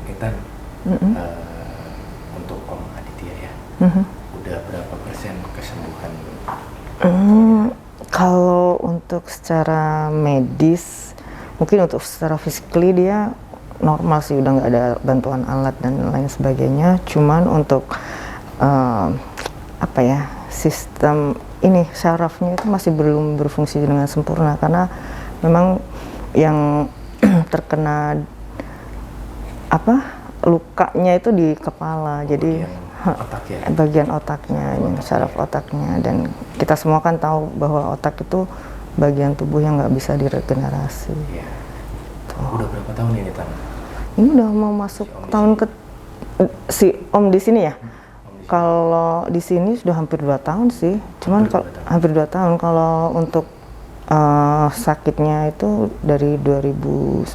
Intan, untuk Om Aditya ya, udah berapa persen kesembuhan? Kalau untuk secara medis, mungkin untuk secara physically dia normal sih, udah nggak ada bantuan alat dan lain sebagainya. Cuman untuk sistem ini sarafnya itu masih belum berfungsi dengan sempurna karena memang yang terkena lukanya itu di kepala, jadi Otak ya? bagian otaknya, saraf otaknya, dan kita semua kan tahu bahwa otak itu bagian tubuh yang nggak bisa diregenerasi. Iya. Udah berapa tahun ini Tan? Ini udah mau masuk tahun ke si Om di sini ya. Kalau di sini sudah hampir 2 tahun sih, cuman kalau hampir 2 tahun. Kalau untuk sakitnya itu dari 2019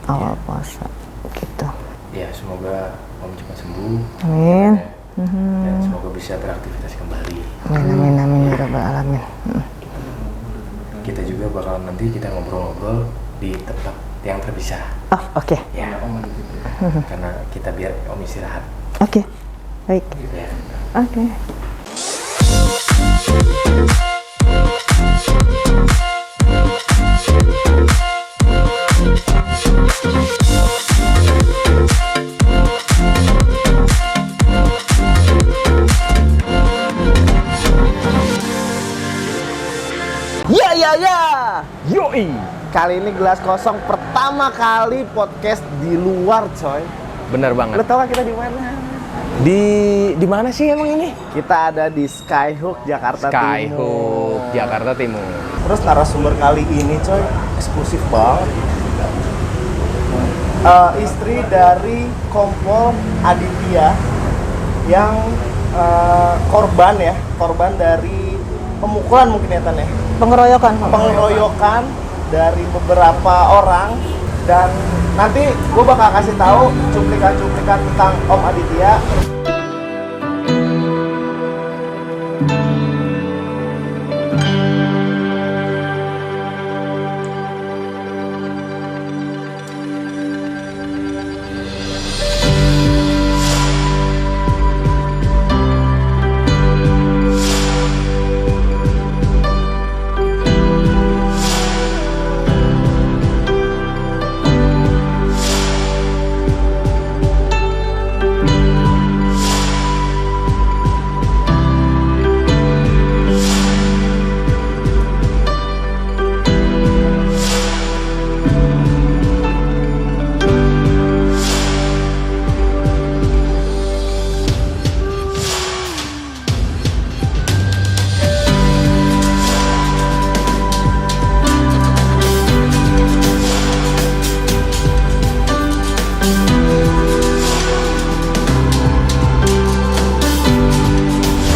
awal puasa gitu. Ya, semoga Om cepat sembuh. Amin. Dan semoga bisa beraktivitas kembali. Amin ya rabbal alamin. Kita juga bakal nanti kita ngobrol-ngobrol di tempat yang terpisah. Oh, oke. Ya, Om karena kita biar Om istirahat. Oke. Baik. Ya. Oke. Ya, yoi. Kali ini Gelas Kosong pertama kali podcast di luar, coy. Bener banget. Lo tau gak kita di mana? Di mana sih emang ini? Kita ada di Skyhook Jakarta Timur. Skyhook Jakarta Timur. Terus narasumber kali ini, coy, eksklusif banget. Istri dari Kompol Aditya yang korban dari pemukulan mungkin ya Tan ya? Pengeroyokan dari beberapa orang, dan nanti gue bakal kasih tahu cuplikan-cuplikan tentang Om Aditya.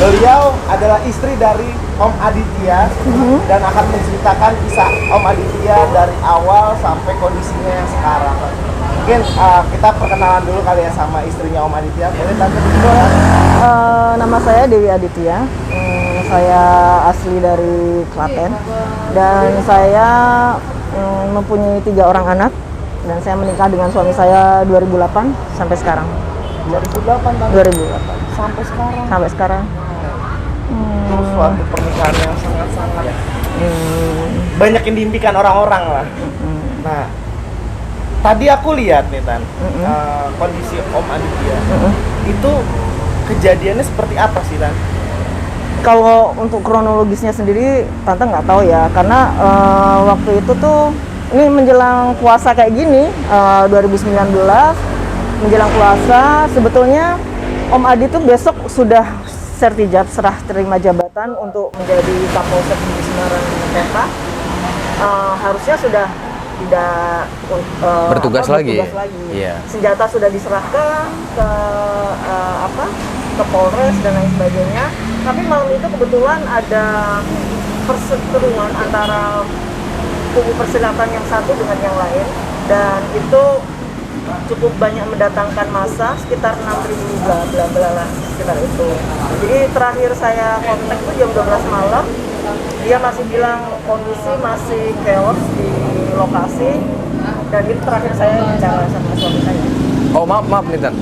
Beliau adalah istri dari Om Aditya dan akan menceritakan kisah Om Aditya dari awal sampai kondisinya yang sekarang. Mungkin kita perkenalan dulu kali ya sama istrinya Om Aditya. Boleh Tante dulu ya? Nama saya Dewi Aditya. Saya asli dari Klaten dan saya mempunyai 3 orang anak, dan saya menikah dengan suami saya 2008 sampai sekarang. 2008 Tante? 2008 Sampai sekarang? Terus suatu pernikahan yang sangat-sangat banyak yang diimpikan orang-orang lah. Nah, tadi aku lihat nih Tan, kondisi Om Aditya itu kejadiannya seperti apa sih Tan? Kalau untuk kronologisnya sendiri Tante nggak tahu ya, karena waktu itu tuh ini menjelang puasa kayak gini, 2019 menjelang puasa, sebetulnya Om Adi tuh besok sudah sertijab, serah terima jabatan untuk menjadi Kapolsek di Semarang Kota. Harusnya sudah tidak bertugas lagi. Iya. Senjata sudah diserahkan ke ke Polres dan lain sebagainya. Tapi malam itu kebetulan ada perseteruan antara kubu persilatan yang satu dengan yang lain, dan itu cukup banyak mendatangkan massa, sekitar 6.000 bla bla bla lah, sekitar itu. Jadi terakhir saya kontak itu jam 12 malam, dia masih bilang kondisi masih chaos di lokasi, Dan itu terakhir saya bicara sama suami saya. Oh maaf nih Tan.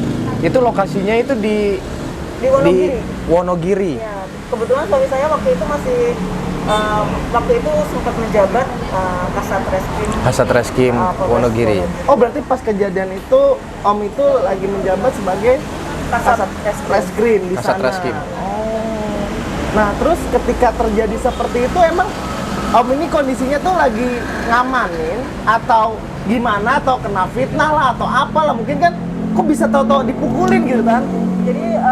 Itu lokasinya itu di Di Wonogiri. Wonogiri. Ya, kebetulan suami saya waktu itu masih waktu itu sempat menjabat Kasat Reskrim. Kasat Reskrim Polres Wonogiri. Oh berarti pas kejadian itu Om itu lagi menjabat sebagai Kasat Reskrim di Kasat sana. Reskrim. Oh. Nah terus ketika terjadi seperti itu emang Om ini kondisinya tuh lagi ngamanin atau gimana, atau kena fitnah lah atau apalah, mungkin kan kok bisa tahu-tahu dipukulin gitu kan? Jadi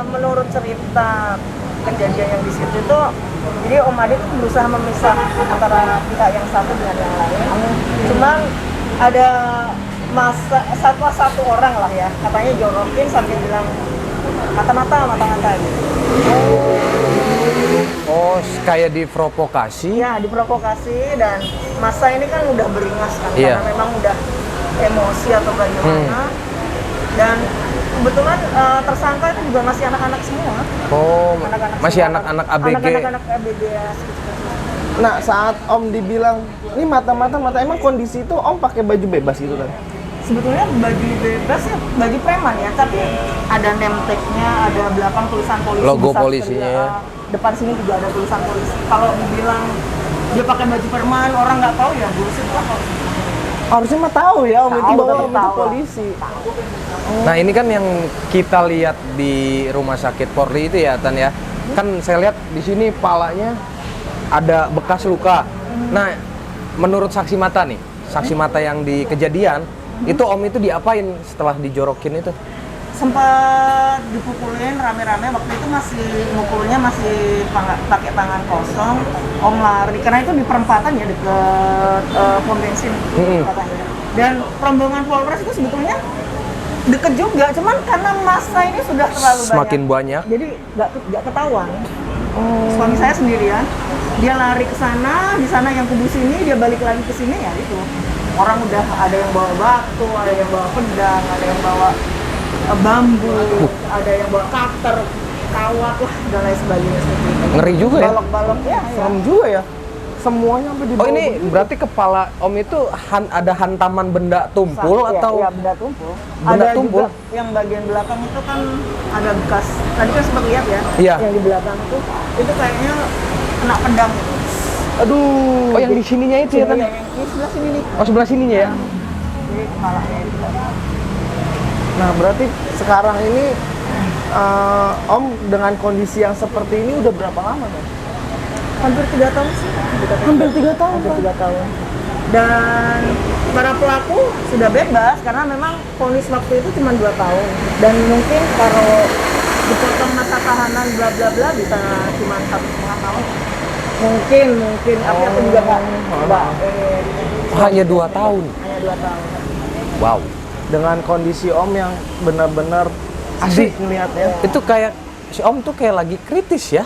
menurut cerita kejadian yang di situ itu, jadi Om Adi tuh berusaha memisah antara pihak yang satu dengan yang lain. Cuman ada satu orang lah ya, katanya jorokin sambil bilang mata-mata gitu. Oh, kayak diprovokasi. Ya, diprovokasi, dan masa ini kan udah beringas kan, Iya. karena memang udah emosi atau bagaimana. Dan kebetulan tersangka itu juga masih anak-anak semua. Oh, masih semua, anak-anak ABG. Anak-anak ABG ya. Nah saat Om dibilang ini mata-mata emang kondisi itu Om pakai baju bebas gitu kan? Sebetulnya baju bebas ya, baju preman ya, tapi ada name tag-nya, ada belakang tulisan polisi. Logo besar polisinya juga. ya. Depan sini juga ada tulisan polisi. Kalau dibilang dia pakai baju preman, orang nggak tahu ya bullshit lah. Harusnya mah tahu ya Om itu Tahu, bahwa tapi Om itu tahu lah. polisi. Nah ini kan yang kita lihat di rumah sakit Polri itu ya Tan ya. Kan saya lihat di sini palanya ada bekas luka. Nah menurut saksi mata nih, saksi mata yang di kejadian, itu Om itu diapain setelah dijorokin itu? Sempat dipukulin rame-rame, waktu itu mukulnya masih pakai tangan kosong. Om lari, karena itu di perempatan ya, deket pom bensin katanya. Dan rombongan Polres itu sebetulnya deket juga, cuman karena masa ini sudah terlalu Semakin banyak. jadi nggak ketahuan. Suami saya sendirian, dia lari ke sana, di sana yang kubu sini, dia balik lagi ke sini, ya itu orang udah ada yang bawa batu, ada yang bawa pedang, ada yang bawa bambu, ada yang bawa cutter, kawat lah, dan lain sebagainya seperti itu. Ngeri juga ya. Balok-balok ya. Serem juga ya. Semuanya sampai di Oh ini berarti kepala Om itu ada hantaman benda tumpul atau? Iya, benda tumpul. Benda Ada tumpul? juga yang bagian belakang itu kan ada bekas. Tadi kan sempat lihat ya. Iya. Yang di belakang itu kayaknya kena pedang. Aduh. Oh yang di sininya itu ya Tan? Yang di sebelah sini nih. Oh sebelah sininya ya? Jadi kepalanya itu. Nah berarti sekarang ini Om dengan kondisi yang seperti ini udah berapa lama kan? Hampir 3 tahun sih. Hampir 3 tahun. Hampir 3 tahun. Dan para pelaku sudah bebas karena memang vonis waktu itu cuma 2 tahun. Dan mungkin kalau dipotong masa tahanan bla bla bla bisa cuma 1,5 tahun. Mungkin. Tapi aku juga nggak. Hanya 2 tahun. Hanya 2 tahun. Wow. Dengan kondisi Om yang benar-benar asik ngeliatnya. Itu kayak si Om tuh kayak lagi kritis ya?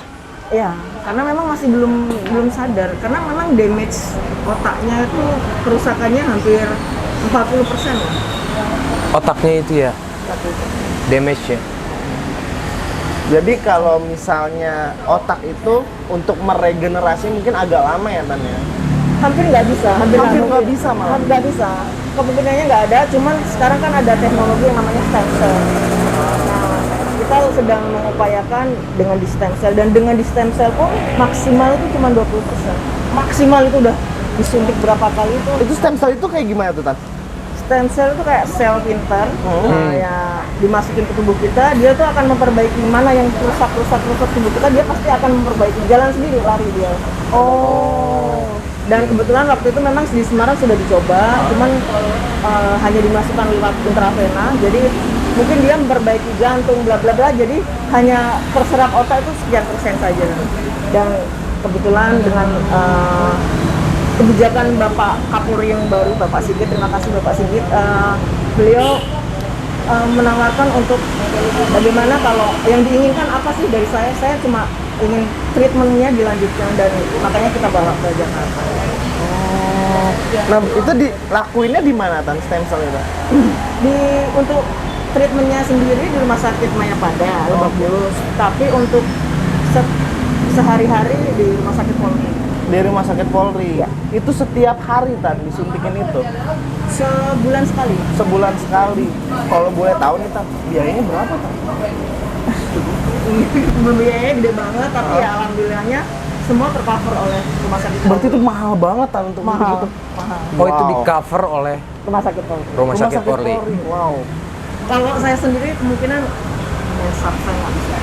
Iya, karena memang masih belum sadar. Karena memang damage otaknya itu kerusakannya hampir 40% lah. Otaknya itu ya? Damage ya? Jadi kalau misalnya otak itu untuk meregenerasi mungkin agak lama ya Tan ya? Hampir nggak bisa. Hampir nggak nggak mungkin. bisa malah. Hampir nggak bisa. Kemungkinannya nggak ada. Cuman sekarang kan ada teknologi yang namanya stem cell. Nah, kita sedang mengupayakan dengan di stem cell, dan dengan di stem cell pun maksimal itu cuma 20%. Maksimal itu udah disuntik berapa kali itu. Itu stem cell itu kayak gimana tuh Tan? Stem cell itu kayak sel pintar, ya dimasukin ke tubuh kita, dia tuh akan memperbaiki mana yang rusak tubuh kita, dia pasti akan memperbaiki, jalan sendiri, lari dia. Dan kebetulan waktu itu memang di Semarang sudah dicoba, cuman hanya dimasukkan lewat intravena, jadi mungkin dia memperbaiki jantung, bla bla bla, jadi hanya terserap otak itu sekian persen saja. Dan kebetulan dengan kebijakan Bapak Kapolri yang baru, Bapak Sigit, terima kasih Bapak Sigit, beliau menawarkan untuk bagaimana kalau yang diinginkan apa sih dari saya cuma ingin treatmentnya dilanjutkan, dan makanya kita bawa ke Jakarta. Nah itu dilakuinnya di mana Tan stem cell itu? Untuk treatmentnya sendiri di Rumah Sakit Mayapada, Lebak Bulus, tapi untuk sehari-hari di Rumah Sakit Polri. Di rumah sakit Polri. Iya. Itu setiap hari Tan disuntikin itu. Sebulan sekali. Sebulan sekali. Kalau boleh tahu nih Tan, biayanya berapa Tan? Biayanya gede banget, tapi ya alhamdulillahnya semua tercover oleh rumah sakit. Berarti itu mahal banget Tan untuk mahal, begitu. mahal. Oh itu Wow. di cover oleh Rumah sakit Polri. Rumah Sakit Polri. Wow. Kalau saya sendiri kemungkinan saya nggak bisa,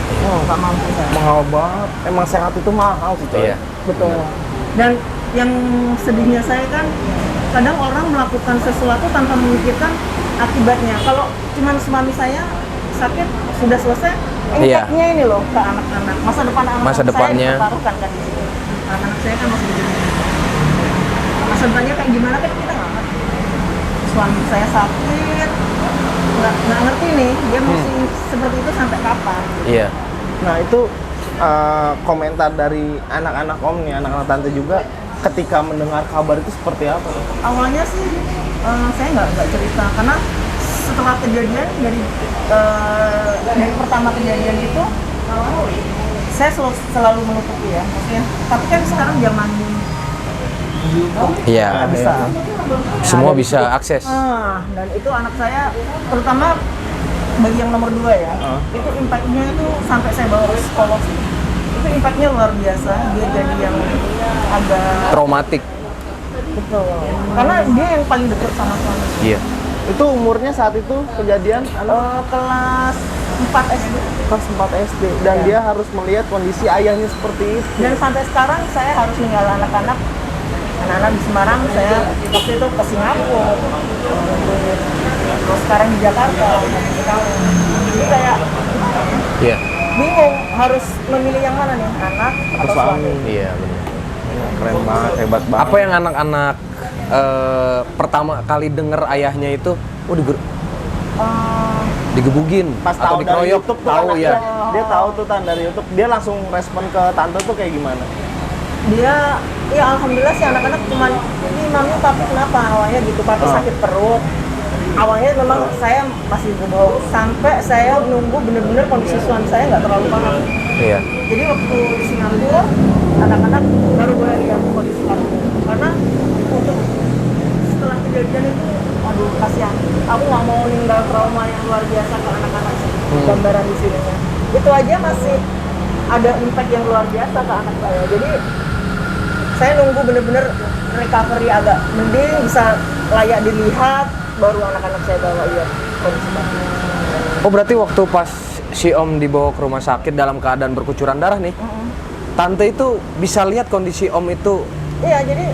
nggak mampu saya. Mahal banget. Emang sehat itu mahal sih coy. Iya. Betul. Dan yang sedihnya saya kan kadang orang melakukan sesuatu tanpa memikirkan akibatnya. Kalau cuman suami saya sakit sudah selesai, Iya. impactnya ini loh ke anak-anak. Masa depan anak-anak Masa depannya. saya dipertaruhkan kan di situ. Anak-anak saya kan masih gede. Masa depannya kayak gimana kan kita nggak ngerti. Suami saya sakit, nggak ngerti nih dia mesti seperti itu sampai kapan. Iya. Nah itu komentar dari anak-anak Om nih, anak-anak Tante juga ketika mendengar kabar itu seperti apa? Awalnya sih saya nggak cerita karena setelah kejadian dari pertama kejadian itu saya selalu menutupi ya maksudnya. Tapi kan sekarang zaman Iya. nggak bisa. Semua bisa akses. Dan itu anak saya terutama bagi yang nomor 2 ya, itu impactnya itu sampai saya bawa ke psikolog sih. Itu impactnya luar biasa, dia jadi yang agak Traumatik. betul. Karena dia yang paling dekat sama suami. Iya. Itu umurnya saat itu kejadian Kelas 4 SD. kelas 4 SD dan Iya. dia harus melihat kondisi ayahnya seperti itu. Dan sampai sekarang saya harus ninggal anak-anak di Semarang, saya waktu itu ke Singapura, terus sekarang di Jakarta. Jadi kayak Iya. bingung harus memilih yang mana nih, anak atau suami. Iya benar. Keren banget, hebat banget. Apa yang anak-anak pertama kali denger ayahnya itu, digebugin pas atau tahu dari dikeroyok? YouTube tuh Tahu anaknya, ya. dia tahu tuh Tan dari YouTube, dia langsung respon ke Tante tuh kayak gimana? Dia, ya alhamdulillah sih anak-anak cuman, ini mami papi kenapa awalnya gitu, papi sakit perut. Awalnya memang saya masih bohong sampai saya nunggu bener-bener kondisi suami saya nggak terlalu parah. Iya. Jadi waktu di Singapura, anak-anak baru boleh lihat kondisi kamu. Karena untuk setelah kejadian itu, aduh kasihan. Aku nggak mau ninggal trauma yang luar biasa ke anak-anak sih. Gambaran di sininya. Itu aja masih ada impact yang luar biasa ke anak saya. Jadi saya nunggu bener-bener recovery agak mending, bisa layak dilihat, baru anak-anak saya bawa lihat kondisi kamu. Oh berarti waktu pas si Om dibawa ke rumah sakit dalam keadaan berkucuran darah nih, Tante itu bisa lihat kondisi Om itu. Iya, jadi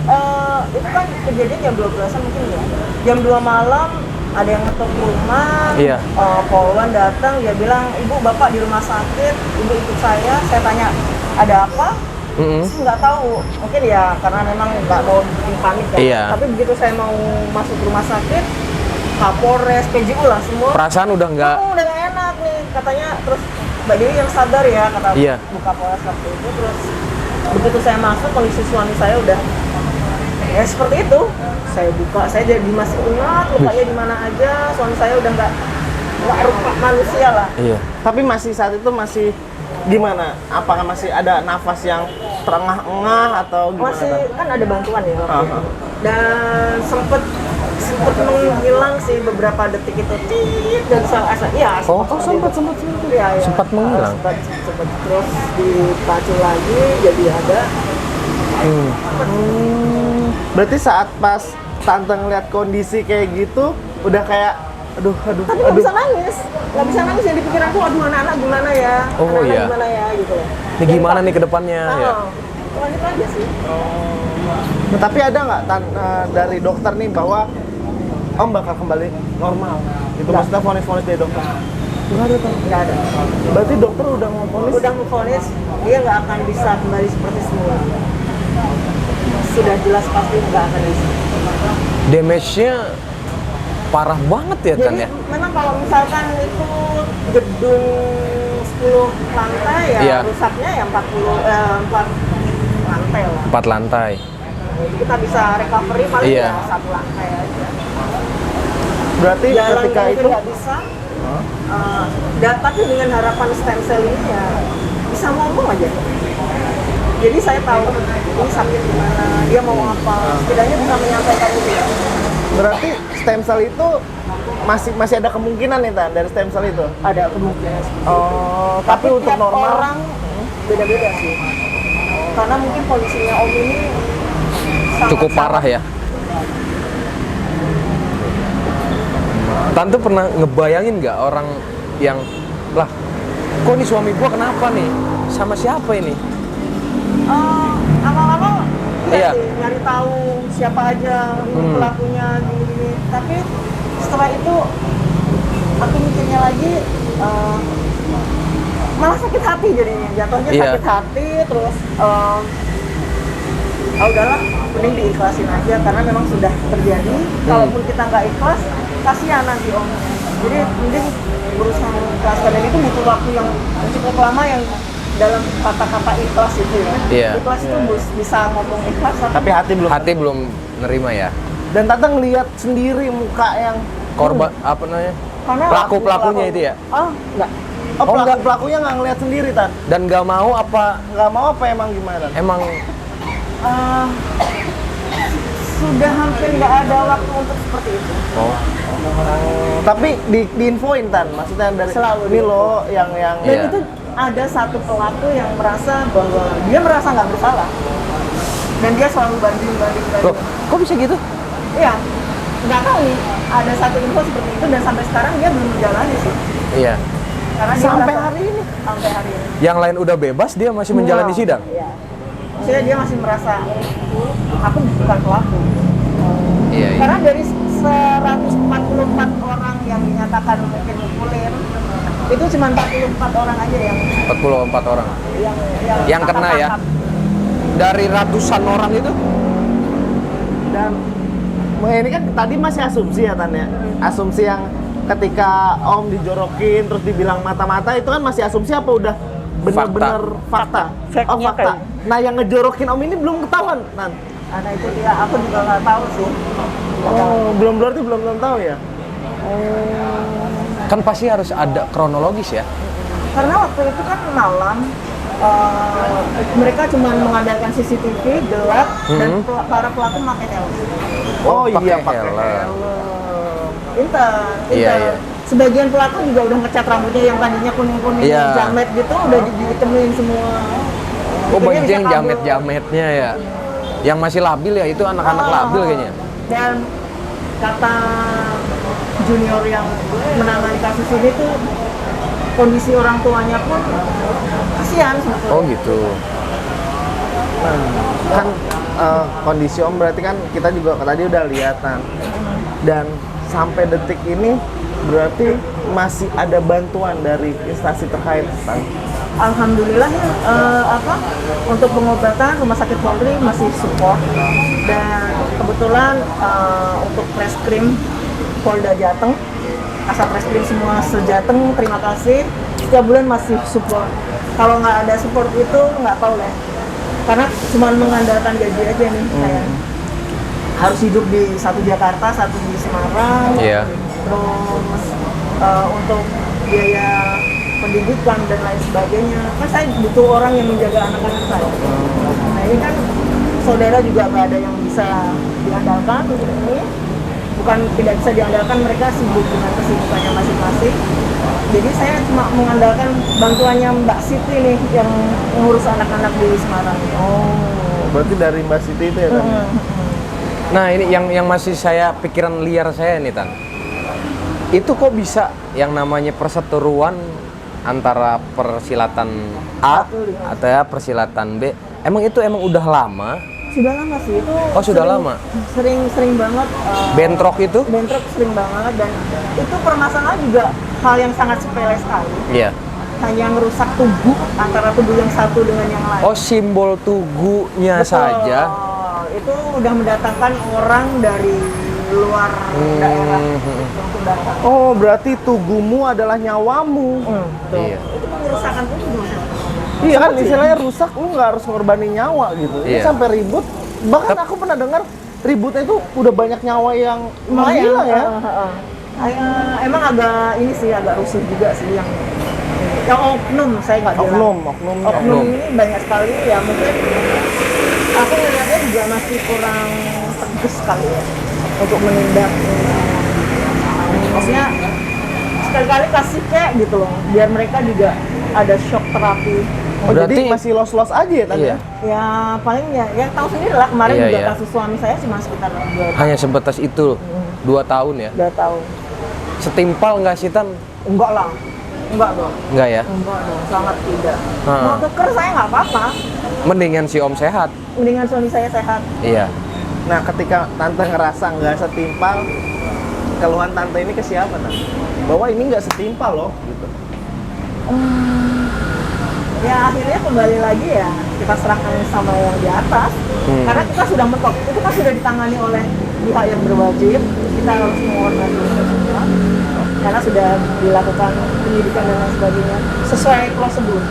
itu kan kejadian jam 12-an mungkin ya. Jam 2 malam ada yang ngetok rumah. Iya. Polwan datang, dia bilang, "Ibu, Bapak di rumah sakit, Ibu ikut saya." Saya tanya, "Ada apa?" Saya nggak tahu. Mungkin ya karena memang nggak mau bikin panik kan. Iya. Tapi begitu saya mau masuk rumah sakit, Kapolres, PJU lah semua. Perasaan udah nggak. Udah nggak enak nih, katanya. Terus Mbak Dewi yang sadar ya, kata Iya. Bu Kapolres waktu itu. Terus begitu saya masuk, kondisi suami saya udah ya seperti itu. Saya buka, saya jadi masih ingat lukanya di mana aja. Suami saya udah nggak rupa manusia lah. Iya. Tapi masih saat itu masih gimana? Apakah masih ada nafas yang terengah-engah atau gimana? Masih Tan? kan ada bantuan ya waktu itu. Aha. Dan sempet menghilang sih beberapa detik itu, tit, dan ya Oh, sempat ya, ya. Sempat menghilang? Sempat terus dipacu lagi jadi ada. Berarti saat pas Tante ngeliat kondisi kayak gitu, udah kayak aduh Tapi nggak bisa nangis yang di pikiranku, aduh anak-anak gimana ya, Oh, anak-anak iya. gimana ya gitu loh. Ini gimana nih ke depannya ya? Cuman itu aja sih. Nah, tapi ada nggak dari dokter nih bahwa Om bakal kembali normal? Itu maksudnya vonis-vonis dari dokter? Nggak ada Tan. Nggak ada. Berarti dokter udah ngevonis? Udah memvonis dia nggak akan bisa kembali seperti semula. Sudah jelas pasti nggak akan bisa. Damage-nya parah banget ya Tan Jadi ya? memang kalau misalkan itu gedung 10 lantai ya, Iya. rusaknya ya 4 lantai lah. 4 lantai. Jadi kita bisa recovery paling Iya. ya 1 lantai aja. Berarti Jalan ketika mungkin itu nggak bisa. Tapi dengan harapan stem cell ini ya bisa ngomong aja. Jadi saya tahu ini sakit di mana, dia mau apa, setidaknya bisa menyampaikan itu ya. Berarti stem cell itu masih ada kemungkinan nih Tan dari stem cell itu? Ada kemungkinan seperti itu. Oh, tapi untuk tiap normal orang beda-beda sih. Karena mungkin kondisinya Om ini Cukup parah ya. Tante pernah ngebayangin nggak orang yang lah, kok ini suami gua kenapa nih? Sama siapa ini? Awal-awal Iya. sih, nyari tahu siapa aja pelakunya gini-gini. Tapi setelah itu aku mikirnya lagi malah sakit hati jadinya. Jatuhnya Iya. sakit hati terus udahlah, mending diikhlasin aja karena memang sudah terjadi. Kalaupun kita nggak ikhlas, kasihan nanti Om. Jadi mending berusaha mengikhlaskan, dan itu butuh waktu yang cukup lama yang dalam kata-kata ikhlas itu ya. Iya. Ikhlas itu bisa ngomong ikhlas tapi hati belum. Hati belum nerima ya. Dan Tante ngelihat sendiri muka yang Korban apa namanya? karena Pelaku-pelakunya itu ya? Enggak. pelakunya nggak ngelihat sendiri Tan. Dan nggak mau apa Nggak mau apa emang gimana? emang Sudah hampir nggak ada waktu untuk seperti itu. Tapi diinfoin Tan, maksudnya dari Selalu ini loh yang Dan Iya. itu ada satu pelaku yang merasa bahwa dia merasa nggak bersalah. Dan dia selalu banding. loh, kok bisa gitu? Iya, nggak tahu nih. Ada satu info seperti itu dan sampai sekarang dia belum menjalani sih. Iya. Karena dia sampai merasa- hari ini. Sampai hari ini. Yang lain udah bebas, dia masih menjalani sidang. Iya. Maksudnya dia masih merasa aku bukan pelaku. Iya, iya. Karena dari 144 orang yang dinyatakan mungkin kulir, itu cuma 44 orang aja yang 44 orang. Yang kena ya? tangkap. Dari ratusan orang itu? Dan ini kan tadi masih asumsi ya Tan ya. Asumsi yang ketika Om dijorokin terus dibilang mata-mata itu kan masih asumsi apa udah benar-benar fakta? Fact-nya Oh fakta. kayak. Nah yang ngejorokin Om ini belum ketahuan Tan. Karena itu dia, aku juga nggak tahu sih. Oh berarti belum tahu ya. Kan pasti harus ada kronologis ya. Karena waktu itu kan malam, mereka cuma mengandalkan CCTV gelap dan para pelaku pakai helm. Oh, iya pakai pakai helm. helm. Pintar. Iya, iya. Sebagian pelaku juga udah ngecat rambutnya yang tadinya kuning-kuning Iya. jamet gitu, udah ditemuin semua. Oh, Akhirnya banyak bisa yang kabur. jamet-jametnya ya. Yang masih labil ya, itu anak-anak labil kayaknya. Dan kata junior yang menangani kasus ini tuh, kondisi orang tuanya pun kasihan sebetulnya. Oh gitu. Kan kondisi Om berarti kan kita juga tadi udah lihat Tan. Dan sampai detik ini berarti masih ada bantuan dari instansi terkait Tan. Alhamdulillah ya, untuk pengobatan Rumah Sakit Polri masih support, dan kebetulan untuk Reskrim Polda Jateng, Kasat Reskrim semua sejateng, terima kasih, setiap bulan masih support. Kalau nggak ada support itu nggak tahu lah, karena cuma mengandalkan gaji aja nih saya. Harus hidup di satu Jakarta, satu di Semarang, Iya. terus untuk biaya pendidikan dan lain sebagainya, kan saya butuh orang yang menjaga anak-anak saya. Nah ini kan saudara juga nggak ada yang bisa diandalkan untuk ini, bukan tidak bisa diandalkan, mereka sibuk dengan kesibukannya masing-masing. Jadi saya cuma mengandalkan bantuannya Mbak Siti nih yang ngurus anak-anak di Semarang. Oh, berarti dari Mbak Siti itu ya Tan? Nah ini yang masih saya pikiran liar saya nih Tan. Itu kok bisa yang namanya perseteruan antara persilatan A atau ya persilatan B? Emang itu udah lama? Sudah lama sih itu. Oh, sudah lama? Sering banget. Bentrok itu? Bentrok sering banget, dan itu permasalahan juga hal yang sangat sepele sekali. Iya. Hanya merusak tubuh antara tubuh yang satu dengan yang lain. Oh, simbol tugunya Betul. saja. Itu udah mendatangkan orang dari luar daerah untuk datang. Oh, berarti tugumu adalah nyawamu. Tuh. Iya. Itu pengerusakan tubuh. Iya kan istilahnya rusak, lu nggak harus ngorbanin nyawa gitu. Ini Iya. sampai ribut. Bahkan aku pernah dengar ributnya itu udah banyak nyawa yang hilang ya. Emang agak ini sih, agak rusuh juga sih yang ini. yang oknum saya nggak bilang. Oknumnya. Oknum ini banyak sekali ya, mungkin aku ngeliatnya juga masih kurang tegas kali ya untuk menindak. Maksudnya sekali-kali kasih kayak gitu loh, biar mereka juga ada shock terapi. Oh, Berarti- jadi masih los-los aja ya tadi? Iya. Ya paling ya tahu sendiri lah, kemarin Iya, juga iya. kasus suami saya cuma sekitar 2 Hanya sebatas itu 2 tahun ya. tahun. Setimpal nggak sih Tan? Enggak lah, enggak dong, Nggak ya? enggak dong, sangat tidak. Ha. Mau tuker saya nggak apa-apa, Mendingan si Om sehat. mendingan suami saya sehat. Iya. Nah, ketika tante ngerasa nggak setimpal, keluhan tante ini ke siapa, Tante? Bahwa ini nggak setimpal loh, gitu. Ya akhirnya kembali lagi ya kita serahkan sama yang di atas. Karena kita sudah mentok, itu kan sudah ditangani oleh pihak yang berwajib. Kita harus menghormati itu semua. Karena sudah dilakukan penyidikan dan lain sebagainya sesuai prosedur.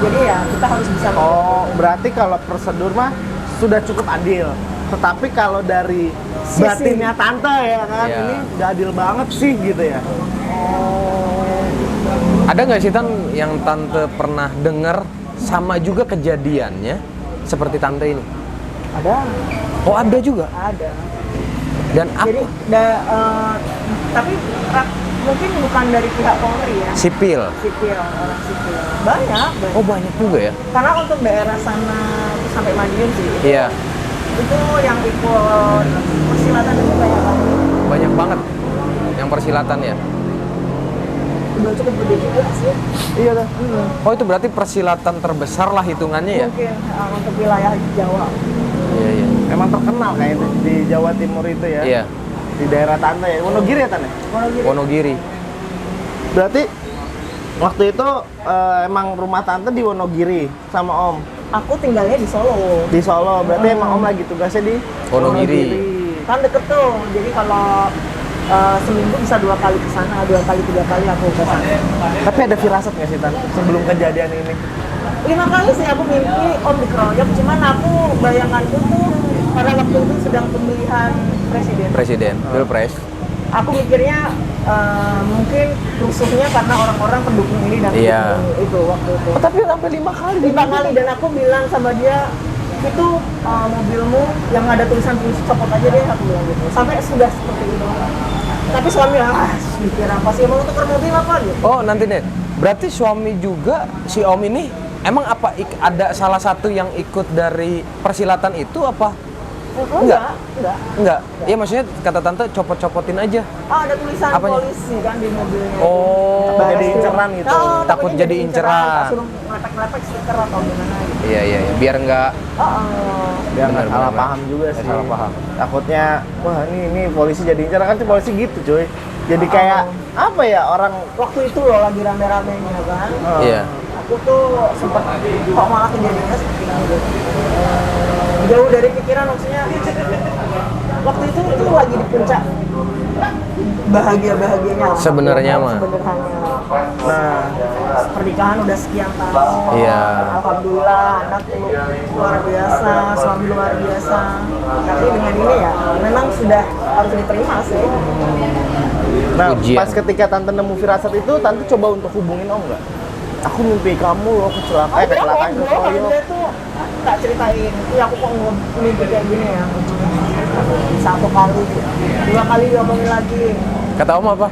Jadi ya kita harus bisa. Oh, berarti kalau prosedur mah sudah cukup adil. Tetapi kalau dari Sisi. batinnya tante ya kan, Iya. ini nggak adil banget sih gitu ya. Ada nggak sih Tan yang Tante pernah dengar sama juga kejadiannya seperti Tante ini? Ada, Oh ada juga. ada. Dan Jadi tapi mungkin bukan dari pihak Polri ya. sipil. Sipil, orang sipil. Banyak. Oh banyak juga ya? Karena untuk daerah sana itu sampai Madiun sih. Iya. Itu yang ikut persilatan itu banyak banget. Banyak banget yang persilatan ya. Udah cukup gede juga sih. Iya tuh. Oh itu berarti persilatan terbesar lah hitungannya ya? Mungkin untuk wilayah Jawa. Iya iya. Emang terkenal kayak itu di Jawa Timur itu ya. Iya. Di daerah tante ya. Wonogiri ya tante? Wonogiri. Wonogiri. Berarti waktu itu emang rumah tante di Wonogiri sama Om. Aku tinggalnya di Solo. Di Solo. Berarti emang Om lagi tugasnya di Wonogiri. Kan deket tuh. Jadi kalau seminggu bisa 2 kali ke sana, 2 kali 3 kali aku ke sana. Tapi ada firasat nggak sih Tan sebelum kejadian ini? 5 kali sih aku mimpi Om dikeroyok, cuman aku bayanganku tuh karena waktu itu sedang pemilihan presiden. Presiden. Pilpres. Aku mikirnya mungkin rusuhnya karena orang-orang pendukung ini dan Iya. pendukung itu waktu itu. Oh, tapi sampai 5 kali. 5 kali dan aku bilang sama dia itu mobilmu yang ada tulisan copot aja deh, aku bilang gitu. Sampai sudah seperti itu. Tapi suami mikir apa sih, mau tukar mobil apa gitu. Oh nanti deh. Berarti suami juga si Om ini emang apa ada salah satu yang ikut dari persilatan itu apa? Enggak. Enggak. Iya maksudnya kata Tante copot-copotin aja. Ada tulisan Apanya? polisi kan di mobilnya. Oh. Takut jadi inceran gitu. Takut Takut jadi inceran. Suruh ngelepek-lepek stiker atau gimana gitu. Iya iya iya. Biar enggak Biar nggak Benar, salah benar. paham juga Nggak sih. salah paham. Takutnya, wah ini polisi jadi incer kan tuh polisi gitu cuy. Jadi kayak apa ya orang waktu itu loh lagi rame-ramenya kan. Iya. Aku tuh sempat kok malah kejadiannya seperti itu. Jauh dari pikiran maksudnya. Waktu itu lagi di puncak bahagia-bahagianya lah. Sebenarnya mah. Sebenarnya. nah Pernikahan udah sekian tahun. Iya. Alhamdulillah anak luar biasa, suami luar biasa. Tapi dengan ini ya memang sudah harus diterima sih. nah Ujian. pas ketika tante nemu firasat itu tante coba untuk hubungin Om nggak? Aku mimpi kamu loh kecelakaan keroyok. Dia tuh tak ceritain, itu aku kok mimpi kayak gini ya. 1 kali, 2 kali diomongin lagi. Kata Om apa?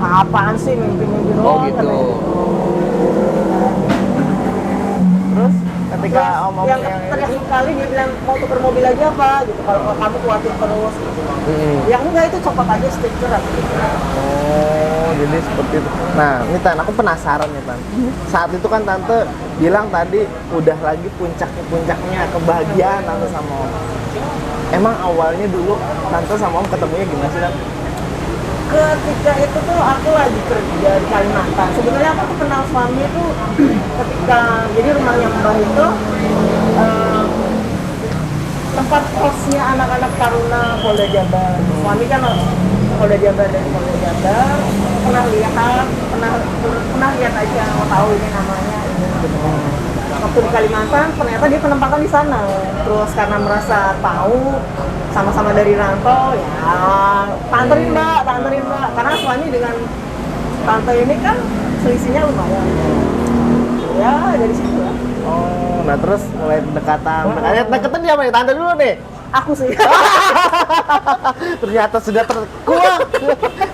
Apaan sih mimpi-mimpi Oh doang? gitu. katanya. Terus ketika Terus Om yang terakhir kali dia bilang mau tuker mobil aja apa gitu, kalau kamu khawatir terus gitu. Yang enggak itu copot aja stiker gitu. Oh, jadi seperti itu. Nah, ini Tan, aku penasaran nih Tan. Saat itu kan Tante bilang tadi udah lagi puncaknya kebahagiaan Tante sama Om. Emang awalnya dulu Tante sama Om ketemunya gimana sih Tan? Ketika itu tuh aku lagi kerja di Kalimantan. Sebenarnya aku tuh kenal suami itu ketika jadi rumahnya Mbah itu tempat kosnya anak-anak taruna Polda Jabar. Suami kan Polda Jabar dan Polda Jabar. Pernah lihat aja, mau tahu ini namanya. Gitu. Waktu di Kalimantan ternyata dia penempatan di sana. Terus karena merasa tahu sama-sama dari rantau ya tanterin mbak karena suami dengan tante ini kan selisihnya lumayan. Ya dari situ lah. Oh, nah terus mulai pendekatan. Deketan dia apa nih? Tante dulu nih. Aku sih. Ternyata sudah terkuak.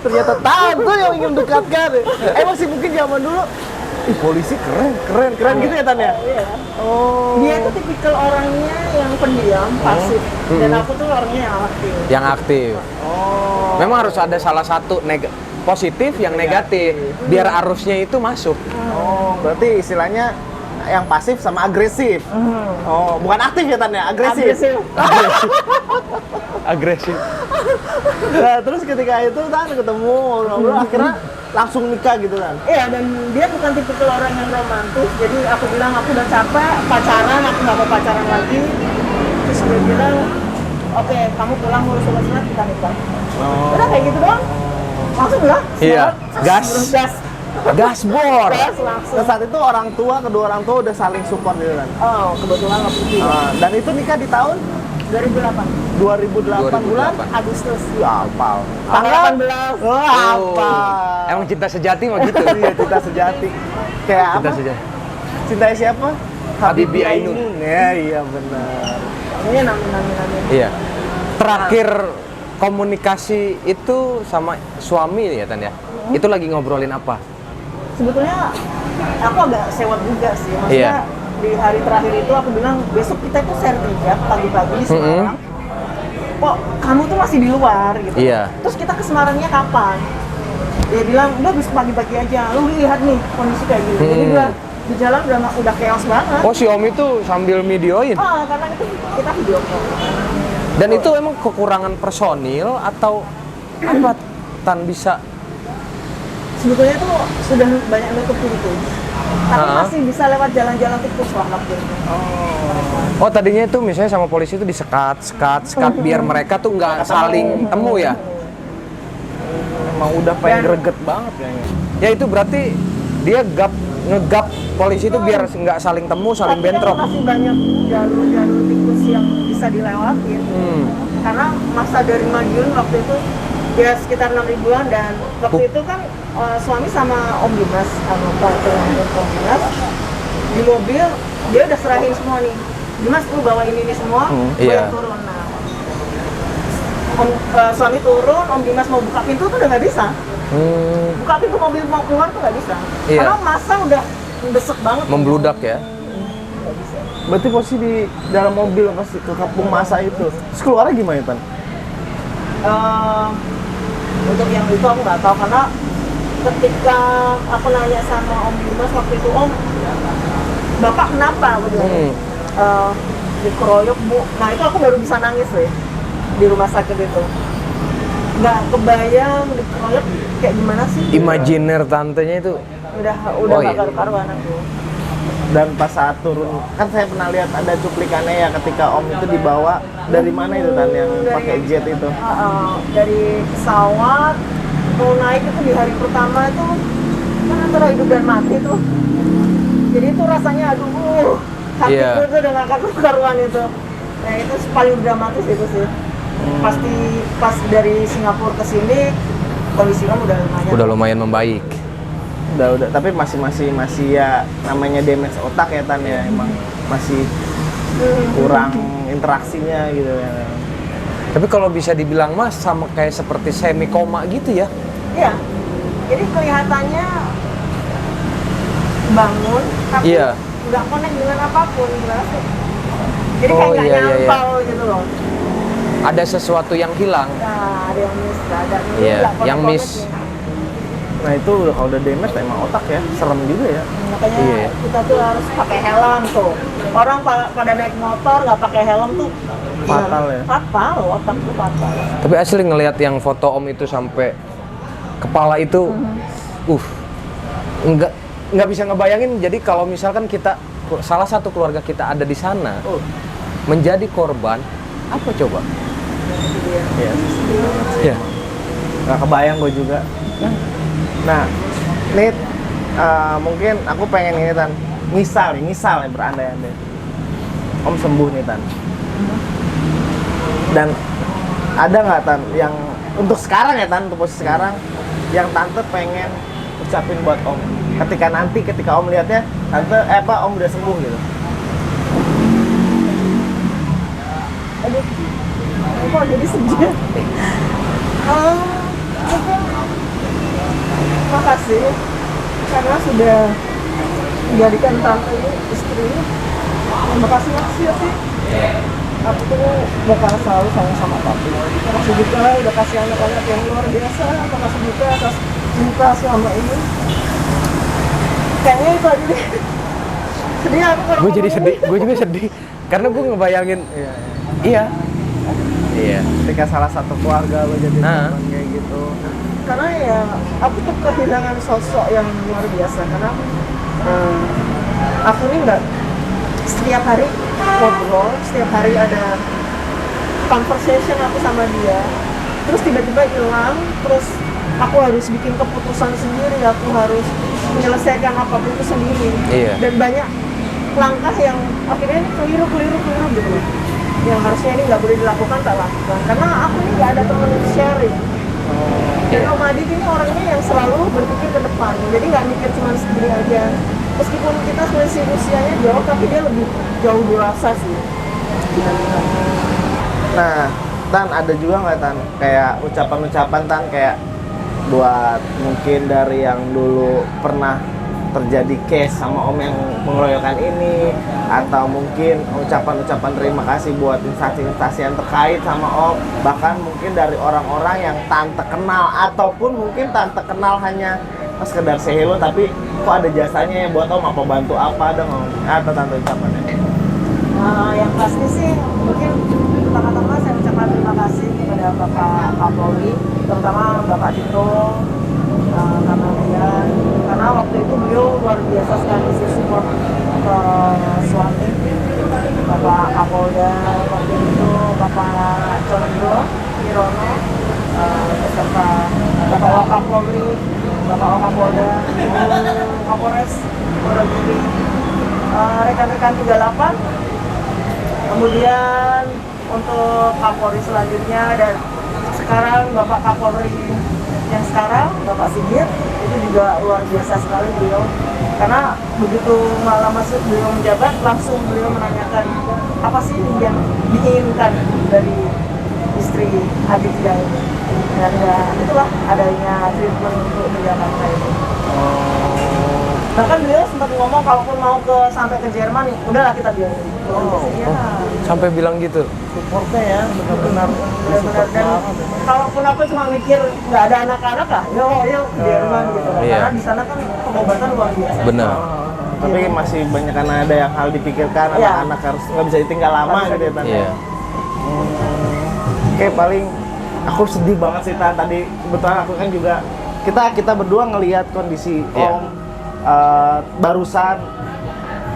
Ternyata tante yang ingin mendekatkan. Emang sih mungkin zaman dulu, ih polisi keren gitu ya Tan ya? Iya. Oh. Dia itu tipikal orangnya yang pendiam, pasif. Dan aku tuh orangnya yang aktif. Yang aktif. Oh. Memang harus ada salah satu positif yang negatif biar arusnya itu masuk. Oh, berarti istilahnya yang pasif sama agresif. Oh, bukan aktif ya Tan ya, agresif. Agresif. Nah, terus ketika itu Tan ketemu ngobrol akhirnya langsung nikah gitu kan. Iya, dan dia bukan tipikal orang yang romantis. Jadi aku bilang aku udah capek pacaran, aku nggak mau pacaran lagi. Terus dia bilang, oke, kamu pulang ngurus surat kita nikah. Oh. Udah kayak gitu doang. Langsung lah. Iya, gas. Gas. Gasbor. Gas langsung. Nah, saat itu kedua orang tua udah saling support gitu kan. Oh, kebetulan aku juga. Dan itu nikah di tahun 2008 2008 bulan Agustus. ya hafal. Tanggal 18. Oh, hafal. Emang cinta sejati mah gitu. Iya, cinta sejati. Kayak Cinta apa? sejati. Cinta siapa? Habibie Ainun. Ya, iya benar. Ini namin. Iya. Terakhir komunikasi itu sama suami ya Tan ya? Itu lagi ngobrolin apa? Sebetulnya aku agak sewot juga sih. Maksudnya Iya. di hari terakhir itu aku bilang besok kita itu sertifikat pagi-pagi di Semarang. Kok kamu tuh masih di luar gitu. Iya. Terus kita ke Semarangnya kapan? Dia bilang udah besok pagi-pagi aja. Lu lihat nih kondisi kayak gini. Jadi gua di jalan udah chaos banget. Oh si Om itu sambil videoin? Karena itu kita video call. Dan itu emang kekurangan personil atau apa Tan bisa? Sebetulnya tuh sudah banyak nutup pintu. Tapi Ha-ha. masih bisa lewat jalan-jalan tikus lah waktu itu. Oh tadinya itu misalnya sama polisi itu disekat biar mereka tuh nggak saling temu ya? Emang udah pengen greget banget kayaknya. Ya itu berarti dia ngegap polisi itu biar nggak saling temu, saling Tapi kan bentrok. masih banyak jalur-jalur tikus yang bisa dilewatin. Karena masa dari Madiun waktu itu ya sekitar 6 ribuan dan waktu itu kan suami sama Om Dimas sama Pak Om Dimas di mobil dia udah serahin semua nih. Dimas lu bawa ini semua, gue Iya. yang turun. Nah, suami turun, Om Dimas mau buka pintu tuh udah nggak bisa. Buka pintu mobil mau keluar tuh nggak bisa. Iya. Karena masa udah besek banget. Membludak ya? Nggak bisa. Berarti posisi di dalam mobil pasti ke kampung masa itu. Terus keluarnya gimana Tan? Untuk yang itu aku nggak tahu karena ketika aku nanya sama Om Dimas waktu itu, Om, Bapak kenapa? Aku bilang, dikeroyok Bu. Nah itu aku baru bisa nangis deh di rumah sakit itu. Nggak kebayang dikeroyok kayak gimana sih? Imajiner tantenya itu. Udah Oh, nggak iya. karu-karuan aku. Dan pas saat turun, kan saya pernah lihat ada cuplikannya ya ketika Om itu dibawa dari mana itu Tan yang pakai jet itu? Dari pesawat mau naik itu di hari pertama itu kan antara hidup dan mati tuh. Jadi itu rasanya aduh, hatiku Iya. tuh udah nggak karu-karuan itu. Nah itu paling dramatis itu sih. Pasti pas dari Singapura ke sini kondisi kamu udah lumayan. Udah lumayan membaik. Udah, tapi masih ya namanya damage otak ya Tan ya, emang masih kurang interaksinya gitu ya. Tapi kalau bisa dibilang Mas sama kayak seperti semi koma gitu ya? Iya. Jadi kelihatannya bangun tapi Iya. nggak connect dengan apapun gimana sih? Jadi kayak Oh, nggak iya, iya, iya. nyampau gitu loh. Ada sesuatu yang hilang. Nah, ada yang miss, ada Iya, nggak yang connect-connect miss. nih. Nah itu kalau udah damage emang otak ya, serem juga ya. Makanya Iya. kita tuh harus pakai helm tuh. Orang pada naik motor nggak pakai helm tuh Fatal ya? Fatal, otak tuh fatal. Tapi asli ngelihat yang foto Om itu sampai kepala itu, nggak bisa ngebayangin. Jadi kalau misalkan kita salah satu keluarga kita ada di sana, menjadi korban, apa coba? Iya. Ya. Nggak kebayang gue juga. Nah, Nit, mungkin aku pengen ini Tan, misal ya berandai-andai Om sembuh nih Tan, dan ada nggak Tan yang untuk sekarang ya Tan, untuk posisi sekarang yang Tante pengen ucapin buat Om ketika Om lihatnya tante Om udah sembuh gitu. Aduh, kok jadi sedih. Mungkin makasih karena sudah menjadikan tante ini istri. Makasih ya sih. Aku tuh bakal selalu sayang sama papi. Makasih juga udah kasih anak-anak yang luar biasa. Makasih juga atas cinta selama ini. Kayaknya itu aja deh. Sedih aku kalau Gue jadi ngomong sedih, ini. gue juga sedih karena gue ngebayangin. Iya. Iya. Ketika salah satu keluarga lo jadi Nah. teman kayak gitu. Karena ya aku tuh kehilangan sosok yang luar biasa karena aku ini nggak setiap hari ngobrol, setiap hari ada conversation aku sama dia, terus tiba-tiba hilang, terus aku harus bikin keputusan sendiri, aku harus menyelesaikan apapun itu sendiri. Iya. Dan banyak langkah yang akhirnya ini keliru gitu loh. Yang harusnya ini nggak boleh dilakukan tak lakukan karena aku ini nggak ada teman sharing. Dan Om Adit ini orangnya yang selalu berpikir ke depan, jadi nggak mikir cuma sendiri aja. Meskipun kita selisih usianya jauh, tapi dia lebih jauh dewasa sih. Nah, Tan, ada juga nggak Tan kayak ucapan-ucapan Tan kayak buat mungkin dari yang dulu pernah terjadi case sama Om yang mengeroyokan ini, atau mungkin ucapan-ucapan terima kasih buat instansi-instansi yang terkait sama Om, bahkan mungkin dari orang-orang yang Tante kenal ataupun mungkin Tante kenal hanya sekedar say hello tapi kok ada jasanya ya buat Om, apa bantu apa, ada nggak Om? Atau Tante ucapannya? Yang pasti sih mungkin pertama-tama saya ucapkan terima kasih kepada Bapak Kapolri, terutama Bapak Tito, karena waktu itu beliau luar biasa sekali sih support ke suami Bapak Kapolda waktu itu, Bapak Condro Kirono, beserta Bapak Wakapolri, Bapak Wakapolda, Kapolres Wonogiri, rekan-rekan 38. Kemudian untuk Kapolri selanjutnya dan sekarang Bapak Kapolri yang sekarang, Bapak Sigit, itu juga luar biasa sekali beliau. Karena begitu malam masuk beliau menjabat, langsung beliau menanyakan apa sih yang diinginkan dari istri Aditya ini. Dan itulah adanya treatment untuk di Jakarta itu. Bahkan beliau sempat ngomong kalaupun mau sampai ke Jerman, udahlah kita biarin. Sampai bilang gitu. Supportnya ya, benar-benar Dan kalaupun aku cuma mikir nggak ada anak-anak lah, yuk Jerman gitu lah. Iya. Karena di sana kan pengobatan luar biasa. Benar. tapi masih banyak karena ada yang hal dipikirkan, Iya. anak-anak harus nggak bisa ditinggal lama gitu ya Tan. Iya. Oke, paling aku sedih banget sih Tan. Tadi kebetulan aku kan juga kita berdua ngelihat kondisi Iya. Om barusan.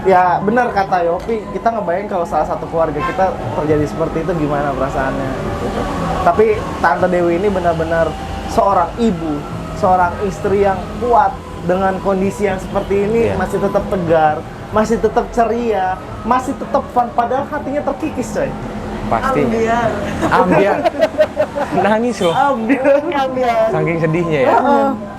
Ya benar kata Yopi, kita ngebayang kalau salah satu keluarga kita terjadi seperti itu gimana perasaannya gitu. Tapi Tante Dewi ini benar-benar seorang ibu, seorang istri yang kuat dengan kondisi yang seperti ini. Iya. Masih tetap tegar, masih tetap ceria, masih tetap fun, padahal hatinya terkikis coy. Pastinya. Ambiar. Nangis loh. Ambiar. Saking sedihnya ya.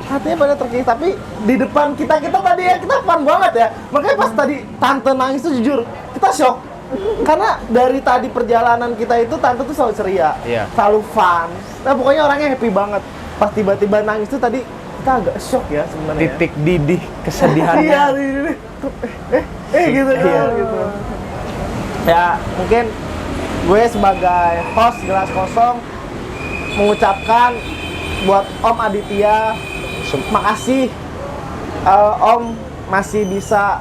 Hatinya pada terkikis, tapi di depan kita tadi ya kita fun banget ya. Makanya pas tadi Tante nangis tuh jujur kita shock. Karena dari tadi perjalanan kita itu Tante tuh selalu ceria, Iya. selalu fun. Nah pokoknya orangnya happy banget. Pas tiba-tiba nangis tuh tadi kita agak shock ya sebenarnya. Titik didih kesedihannya. Iya, gitu kan, Iya. gitu. Ya mungkin gue sebagai host Gelas Kosong mengucapkan buat Om Aditya, makasih Om masih bisa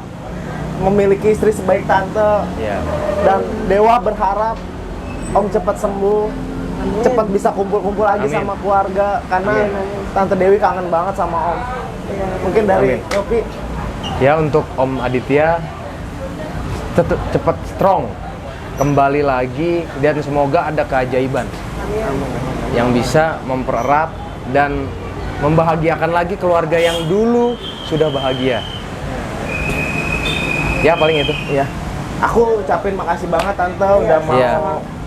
memiliki istri sebaik Tante. Iya. Dan Dewa berharap Om cepat sembuh, cepat bisa kumpul-kumpul lagi Amin. sama keluarga, karena Tante Dewi kangen banget sama Om. Mungkin dari Amin. Yopi. Ya, untuk Om Aditya tetap cepat strong, kembali lagi, dan semoga ada keajaiban yang bisa mempererat dan membahagiakan lagi keluarga yang dulu sudah bahagia. Ya paling itu. Ya, aku ucapin makasih banget Tante udah mau Iya.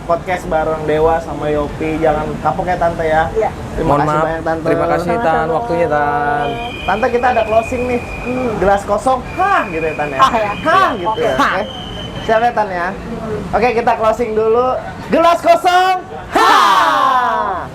podcast bareng Dewa sama Yopi. Jangan kapok ya Tante ya. Iya. Terima Mohon kasih maaf. banyak Tante. Terima kasih Tan, Sama-sama. waktunya Tan. Tante, kita ada closing nih. Gelas kosong, hah gitu ya Tan ya. Hah ya? Hah gitu Oke. ya. Oke. Siap ya Tan ya. Oke, kita closing dulu. Gelas kosong, hah.